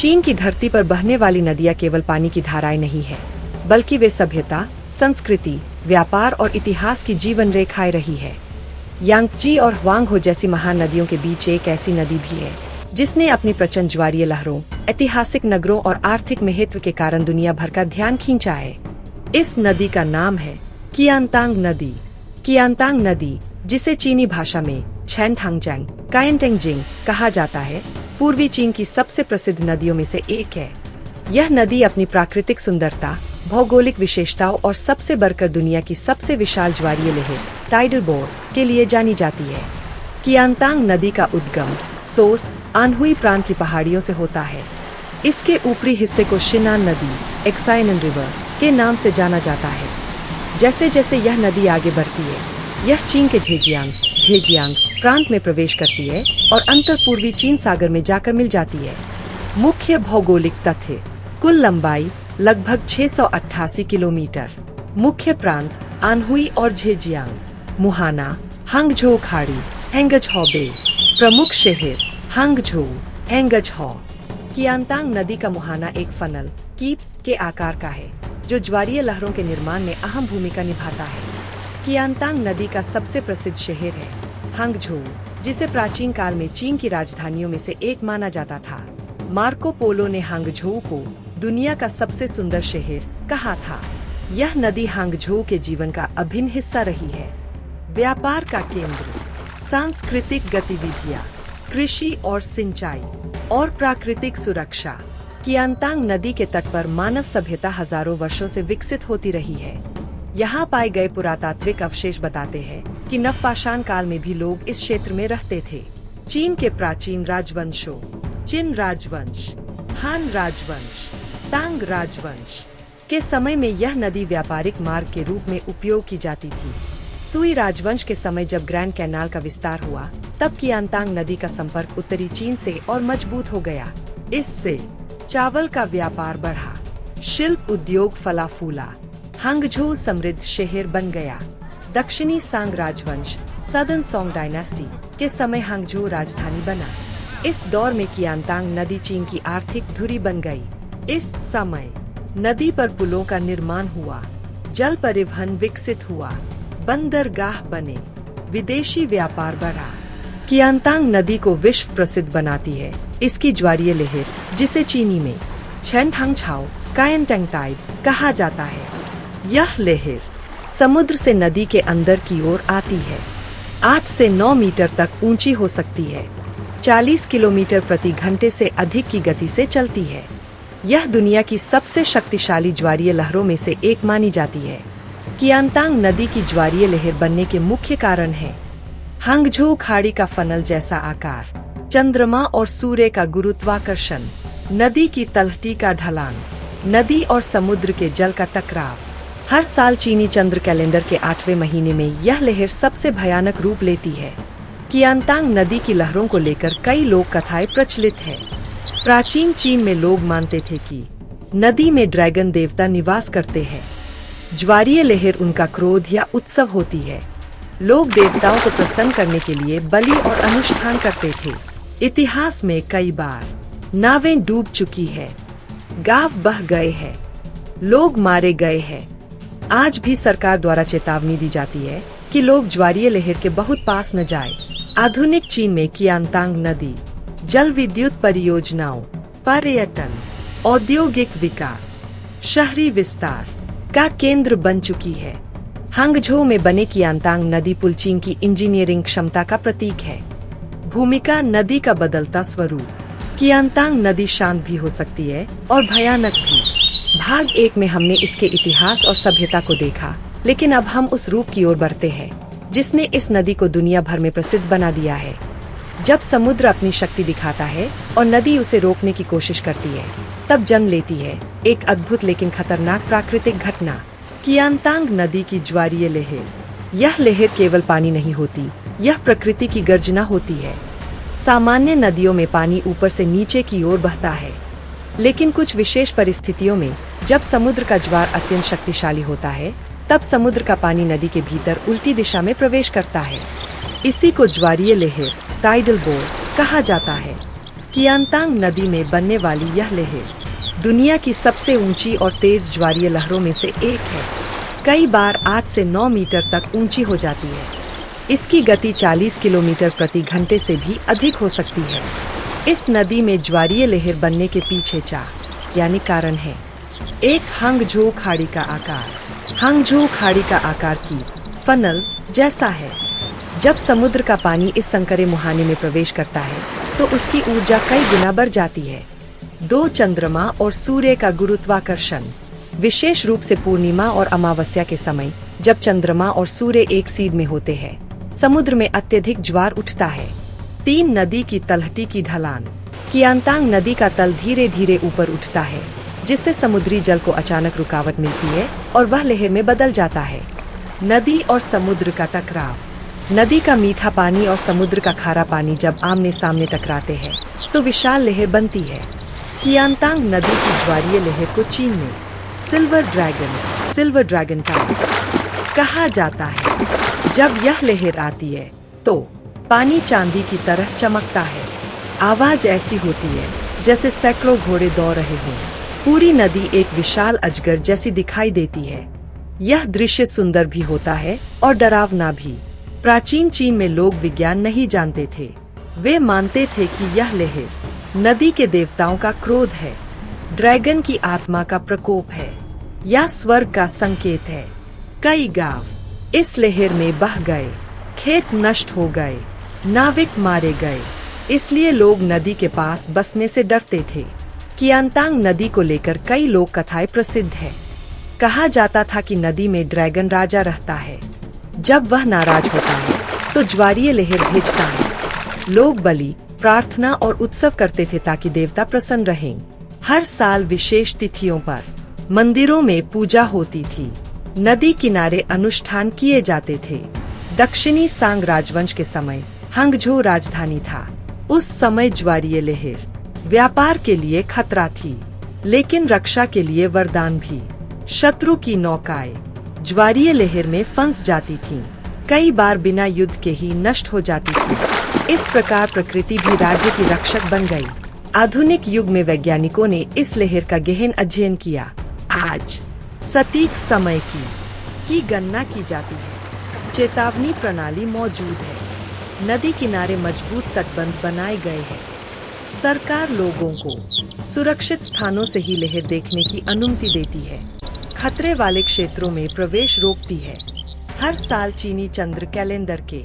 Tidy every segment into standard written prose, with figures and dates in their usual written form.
चीन की धरती पर बहने वाली नदियां केवल पानी की धाराएं नहीं है, बल्कि वे सभ्यता, संस्कृति, व्यापार और इतिहास की जीवन रेखाएं रही है। यांगजी और ह्वांगहो जैसी महान नदियों के बीच एक ऐसी नदी भी है जिसने अपनी प्रचंड ज्वारीय लहरों, ऐतिहासिक नगरों और आर्थिक महत्व के कारण दुनिया भर का ध्यान खींचा है। इस नदी का नाम है कियांतांग नदी। कियांतांग नदी, जिसे चीनी भाषा में छेनथांगजैंग कायनटेंगजिंग कहा जाता है, पूर्वी चीन की सबसे प्रसिद्ध नदियों में से एक है। यह नदी अपनी प्राकृतिक सुंदरता, भौगोलिक विशेषताओं और सबसे बढ़कर दुनिया की सबसे विशाल ज्वारीय लहर टाइडल बोर के लिए जानी जाती है। कियांतांग नदी का उद्गम सोर्स आनहुई प्रांत की पहाड़ियों से होता है। इसके ऊपरी हिस्से को शिनान नदी एक्साइनन रिवर के नाम से जाना जाता है। जैसे जैसे यह नदी आगे बढ़ती है, यह चीन के झेजियांग प्रांत में प्रवेश करती है और अंतर पूर्वी चीन सागर में जाकर मिल जाती है। मुख्य भौगोलिक तथ्य: कुल लंबाई लगभग 688 किलोमीटर। मुख्य प्रांत आनहुई और झेजियांग। मुहाना, हांगझोउ खाड़ी, हेंगझौ बे। प्रमुख शहर हांगझोउ, हेंगझौ। कियांतांग नदी का मुहाना एक फनल कीप के आकार का है, जो ज्वारीय लहरों के निर्माण में अहम भूमिका निभाता है। कियांतांग नदी का सबसे प्रसिद्ध शहर है हांगझोउ, जिसे प्राचीन काल में चीन की राजधानियों में से एक माना जाता था। मार्को पोलो ने हांगझोउ को दुनिया का सबसे सुंदर शहर कहा था। यह नदी हांगझोउ के जीवन का अभिन्न हिस्सा रही है। व्यापार का केंद्र, सांस्कृतिक गतिविधियां, कृषि और सिंचाई और प्राकृतिक सुरक्षा। कियांतांग नदी के तट पर मानव सभ्यता हजारों वर्षों से विकसित होती रही है। यहाँ पाए गए पुरातात्विक अवशेष बताते हैं कि नवपाषाण काल में भी लोग इस क्षेत्र में रहते थे। चीन के प्राचीन राजवंशों चिन राजवंश, हान राजवंश, तांग राजवंश के समय में यह नदी व्यापारिक मार्ग के रूप में उपयोग की जाती थी। सुई राजवंश के समय जब ग्रैंड कैनाल का विस्तार हुआ, तब कियांतांग नदी का संपर्क उत्तरी चीन से और मजबूत हो गया। इससे चावल का व्यापार बढ़ा, शिल्प उद्योग फला फूला, हांगझोउ समृद्ध शहर बन गया। दक्षिणी सांग राजवंश सदर्न सोंग डायनेस्टी के समय हांगझोउ राजधानी बना। इस दौर में कियांतांग नदी चीन की आर्थिक धुरी बन गई। इस समय नदी पर पुलों का निर्माण हुआ, जल परिवहन विकसित हुआ, बंदरगाह बने, विदेशी व्यापार बढ़ा। कियांतांग नदी को विश्व प्रसिद्ध बनाती है इसकी ज्वारीय लहर, जिसे चीनी में छेनथांगछाओ कायनटेंगटाइड कहा जाता है। यह लहर समुद्र से नदी के अंदर की ओर आती है। 8 से 9 मीटर तक ऊंची हो सकती है। 40 किलोमीटर प्रति घंटे से अधिक की गति से चलती है। यह दुनिया की सबसे शक्तिशाली ज्वारीय लहरों में से एक मानी जाती है। कियांतांग नदी की ज्वारीय लहर बनने के मुख्य कारण है हांगझोउ खाड़ी का फनल जैसा आकार, चंद्रमा और सूर्य का गुरुत्वाकर्षण, नदी की तलहटी का ढलान, नदी और समुद्र के जल का टकराव। हर साल चीनी चंद्र कैलेंडर के 8वें महीने में यह लहर सबसे भयानक रूप लेती है। कियांतांग नदी की लहरों को लेकर कई लोक कथाएं प्रचलित है। प्राचीन चीन में लोग मानते थे कि नदी में ड्रैगन देवता निवास करते हैं। ज्वारीय लहर उनका क्रोध या उत्सव होती है। लोग देवताओं को प्रसन्न करने के लिए बलि और अनुष्ठान करते थे। इतिहास में कई बार नावें डूब चुकी है, गांव बह गए हैं, लोग मारे गए हैं। आज भी सरकार द्वारा चेतावनी दी जाती है कि लोग ज्वारीय लहर के बहुत पास न जाएं। आधुनिक चीन में कियांतांग नदी जल विद्युत परियोजनाओं, पर्यटन, औद्योगिक विकास, शहरी विस्तार का केंद्र बन चुकी है। हांगझोउ में बने कियांतांग नदी पुल चीन की इंजीनियरिंग क्षमता का प्रतीक है। भूमिका नदी का बदलता स्वरूप। कियांतांग नदी शांत भी हो सकती है और भयानक भी। भाग 1 में हमने इसके इतिहास और सभ्यता को देखा, लेकिन अब हम उस रूप की ओर बढ़ते हैं जिसने इस नदी को दुनिया भर में प्रसिद्ध बना दिया है। जब समुद्र अपनी शक्ति दिखाता है और नदी उसे रोकने की कोशिश करती है, तब जन्म लेती है एक अद्भुत लेकिन खतरनाक प्राकृतिक घटना, कियांतांग नदी की ज्वारीय लहर। यह लहर केवल पानी नहीं होती, यह प्रकृति की गर्जना होती है। सामान्य नदियों में पानी ऊपर से नीचे की ओर बहता है, लेकिन कुछ विशेष परिस्थितियों में जब समुद्र का ज्वार अत्यंत शक्तिशाली होता है, तब समुद्र का पानी नदी के भीतर उल्टी दिशा में प्रवेश करता है। इसी को ज्वारीय लहर टाइडल बोर कहा जाता है। कियांतांग नदी में बनने वाली यह लहर दुनिया की सबसे ऊंची और तेज ज्वारीय लहरों में से एक है। कई बार 8 से 9 मीटर तक ऊंची हो जाती है। इसकी गति 40 किलोमीटर प्रति घंटे से भी अधिक हो सकती है। इस नदी में ज्वारीय लहर बनने के पीछे यानी कारण है। एक हांगझोउ खाड़ी का आकार। हांगझोउ खाड़ी का आकार की फनल जैसा है। जब समुद्र का पानी इस संकरे मुहाने में प्रवेश करता है तो उसकी ऊर्जा कई गुना बढ़ जाती है। 2 चंद्रमा और सूर्य का गुरुत्वाकर्षण, विशेष रूप से पूर्णिमा और अमावस्या के समय जब चंद्रमा और सूर्य एक सीध में होते हैं, समुद्र में अत्यधिक ज्वार उठता है। 3 नदी की तलहटी की ढलान। कियांतांग नदी का तल धीरे धीरे ऊपर उठता है, जिससे समुद्री जल को अचानक रुकावट मिलती है और वह लहर में बदल जाता है। नदी और समुद्र का टकराव। नदी का मीठा पानी और समुद्र का खारा पानी जब आमने सामने टकराते हैं तो विशाल लहर बनती है। कियांतांग नदी की ज्वारीय लहर को चीन में सिल्वर ड्रैगन कहा जाता है। जब यह लहर आती है तो पानी चांदी की तरह चमकता है। आवाज ऐसी होती है जैसे सैकड़ों घोड़े दौड़ रहे हों। पूरी नदी एक विशाल अजगर जैसी दिखाई देती है। यह दृश्य सुंदर भी होता है और डरावना भी। प्राचीन चीन में लोग विज्ञान नहीं जानते थे। वे मानते थे कि यह लहर नदी के देवताओं का क्रोध है, ड्रैगन की आत्मा का प्रकोप है या स्वर्ग का संकेत है। कई गांव इस लहर में बह गए, खेत नष्ट हो गए, नाविक मारे गए। इसलिए लोग नदी के पास बसने से डरते थे। कियांतांग नदी को लेकर कई लोक कथाएं प्रसिद्ध है। कहा जाता था कि नदी में ड्रैगन राजा रहता है। जब वह नाराज होता है तो ज्वारीय लहर भेजता है। लोग बलि, प्रार्थना और उत्सव करते थे ताकि देवता प्रसन्न रहें। हर साल विशेष तिथियों पर मंदिरों में पूजा होती थी। नदी किनारे अनुष्ठान किए जाते थे। दक्षिणी सांग राजवंश के समय हांगझोउ राजधानी था। उस समय ज्वारीय लहर व्यापार के लिए खतरा थी, लेकिन रक्षा के लिए वरदान भी। शत्रु की नौकाएं ज्वारीय लहर में फंस जाती थीं। कई बार बिना युद्ध के ही नष्ट हो जाती थी। इस प्रकार प्रकृति भी राज्य की रक्षक बन गई। आधुनिक युग में वैज्ञानिकों ने इस लहर का गहन अध्ययन किया। आज सटीक समय की गणना की जाती है। चेतावनी प्रणाली मौजूद है। नदी किनारे मजबूत तटबंध बनाए गए हैं। सरकार लोगों को सुरक्षित स्थानों से ही लहर देखने की अनुमति देती है। खतरे वाले क्षेत्रों में प्रवेश रोकती है। हर साल चीनी चंद्र कैलेंडर के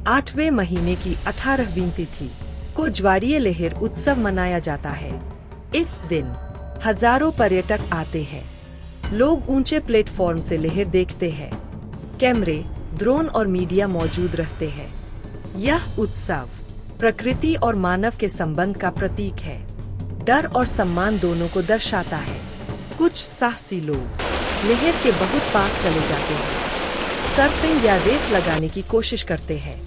8वें महीने की 18वीं तिथि को ज्वारीय लहर उत्सव मनाया जाता है। इस दिन हजारों पर्यटक आते हैं। लोग ऊंचे प्लेटफॉर्म से लहर देखते हैं। कैमरे, ड्रोन और मीडिया मौजूद रहते हैं। यह उत्सव प्रकृति और मानव के संबंध का प्रतीक है। डर और सम्मान दोनों को दर्शाता है। कुछ साहसी लोग लहर के बहुत पास चले जाते हैं, सर्फिंग या रेस लगाने की कोशिश करते हैं,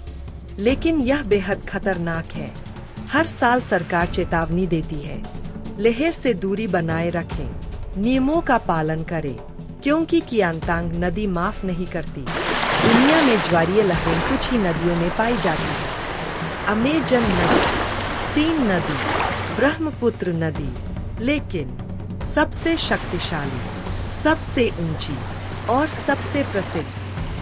लेकिन यह बेहद खतरनाक है। हर साल सरकार चेतावनी देती है, लहर से दूरी बनाए रखें, नियमों का पालन करें, क्योंकि कियांतांग नदी माफ नहीं करती। दुनिया में ज्वारीय लहरें कुछ ही नदियों में पाई जाती है। अमेजन नदी, सीन नदी, ब्रह्मपुत्र नदी, लेकिन सबसे शक्तिशाली, सबसे ऊंची और सबसे प्रसिद्ध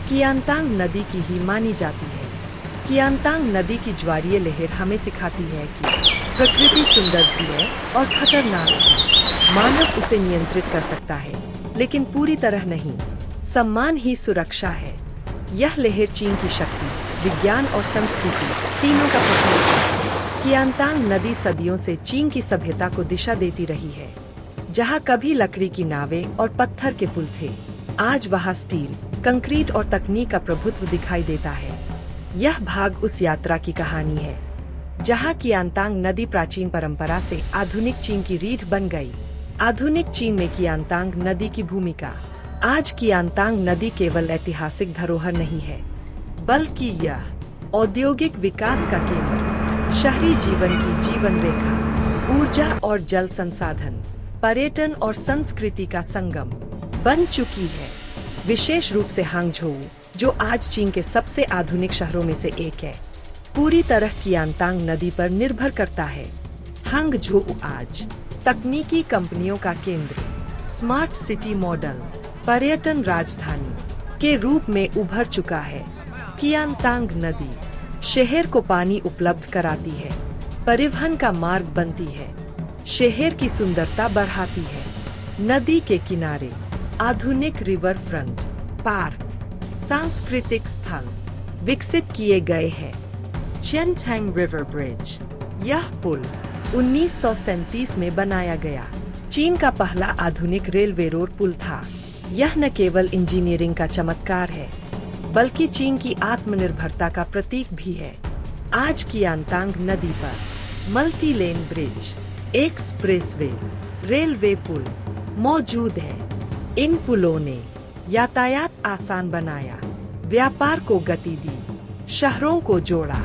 कियांतांग नदी की ही मानी जाती है। कियांतांग नदी की ज्वारीय लहर हमें सिखाती है कि प्रकृति सुंदर भी है और खतरनाक भी। मानव उसे नियंत्रित कर सकता है, लेकिन पूरी तरह नहीं। सम्मान ही सुरक्षा है। यह लहर चीन की शक्ति, विज्ञान और संस्कृति तीनों का प्रतीक है। कियांतांग नदी सदियों से चीन की सभ्यता को दिशा देती रही है। जहाँ कभी लकड़ी की नावें और पत्थर के पुल थे, आज वहाँ स्टील, कंक्रीट और तकनीक का प्रभुत्व दिखाई देता है। यह भाग उस यात्रा की कहानी है जहाँ कियांतांग नदी प्राचीन परंपरा से आधुनिक चीन की रीढ़ बन गई। आधुनिक चीन में कियांतांग नदी की भूमिका। आज कियांतांग नदी केवल ऐतिहासिक धरोहर नहीं है, बल्कि यह औद्योगिक विकास का केंद्र, शहरी जीवन की जीवन रेखा, ऊर्जा और जल संसाधन, पर्यटन और संस्कृति का संगम बन चुकी है। विशेष रूप से हांगझोउ, जो आज चीन के सबसे आधुनिक शहरों में से एक है, पूरी तरह कियांतांग नदी पर निर्भर करता है। हंगझोउ आज तकनीकी कंपनियों का केंद्र, स्मार्ट सिटी मॉडल, पर्यटन राजधानी के रूप में उभर चुका है। कियांतांग नदी शहर को पानी उपलब्ध कराती है, परिवहन का मार्ग बनती है, शहर की सुंदरता बढ़ाती है। नदी के किनारे आधुनिक रिवर फ्रंट, पार्क, सांस्कृतिक स्थल विकसित किए गए हैं। चेनटैंग रिवर ब्रिज, यह पुल 1937 में बनाया गया चीन का पहला आधुनिक रेलवे रोड पुल था। यह न केवल इंजीनियरिंग का चमत्कार है, बल्कि चीन की आत्मनिर्भरता का प्रतीक भी है। आज कियांतांग नदी पर multi lane bridge, expressway, railway पुल मौजूद है। इन पुलों ने यातायात आसान बनाया, व्यापार को गति दी, शहरों को जोड़ा।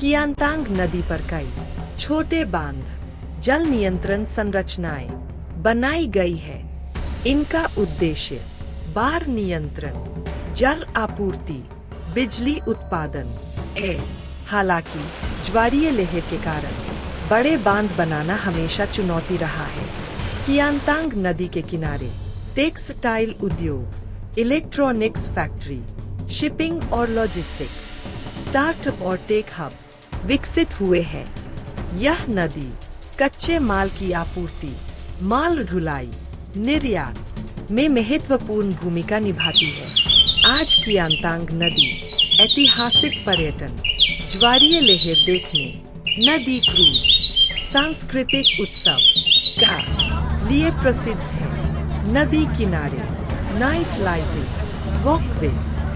कियांतांग नदी पर कई छोटे बांध, जल नियंत्रण संरचनाएं बनाई गई है। इनका उद्देश्य बाढ़ नियंत्रण, जल आपूर्ति, बिजली उत्पादन है। हालांकि ज्वारीय लहर के कारण बड़े बांध बनाना हमेशा चुनौती रहा है। कियांतांग नदी के किनारे टेक्सटाइल उद्योग, इलेक्ट्रॉनिक्स फैक्ट्री, शिपिंग और लॉजिस्टिक्स, स्टार्टअप और टेक हब विकसित हुए हैं। यह नदी कच्चे माल की आपूर्ति, माल ढुलाई, निर्यात में महत्वपूर्ण भूमिका निभाती है। आज कियांतांग नदी ऐतिहासिक पर्यटन, ज्वारीय लहर देखने, नदी क्रूज, सांस्कृतिक उत्सव का लिए प्रसिद्ध है। नदी किनारे नाइट लाइटिंग, वॉकवे,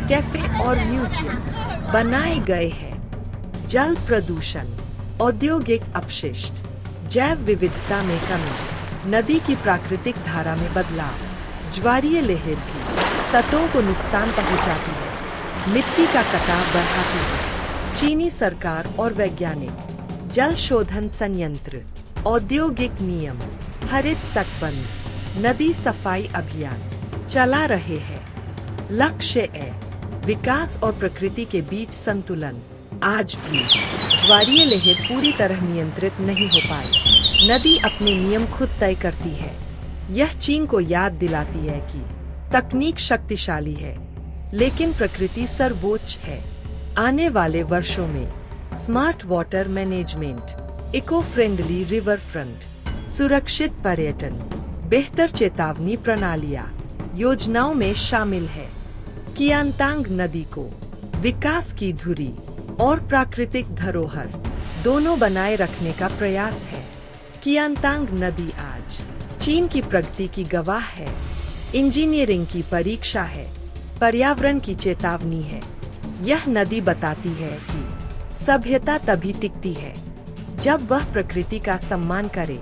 कैफे और म्यूजियम बनाए गए हैं। जल प्रदूषण, औद्योगिक अपशिष्ट, जैव विविधता में कमी, नदी की प्राकृतिक धारा में बदलाव, ज्वारीय लहर भी तटों को नुकसान पहुंचाती है, मिट्टी का कटाव बढ़ाती है। चीनी सरकार और वैज्ञानिक जल शोधन संयंत्र, औद्योगिक नियम, हरित तटबंध, नदी सफाई अभियान चला रहे हैं। लक्ष्य है विकास और प्रकृति के बीच संतुलन। आज भी ज्वारीय लहर पूरी तरह नियंत्रित नहीं हो पाई। नदी अपने नियम खुद तय करती है। यह चीन को याद दिलाती है कि तकनीक शक्तिशाली है, लेकिन प्रकृति सर्वोच्च है। आने वाले वर्षों में smart water management, eco friendly river front, सुरक्षित पर्यटन, बेहतर चेतावनी प्रणालियां योजनाओं में शामिल है। कियांतांग नदी को विकास की धुरी और प्राकृतिक धरोहर दोनों बनाए रखने का प्रयास है। कियांतांग नदी आज चीन की प्रगति की गवाह है, इंजीनियरिंग की परीक्षा है, पर्यावरण की चेतावनी है। यह नदी बताती है कि सभ्यता तभी टिकती है जब वह प्रकृति का सम्मान करे।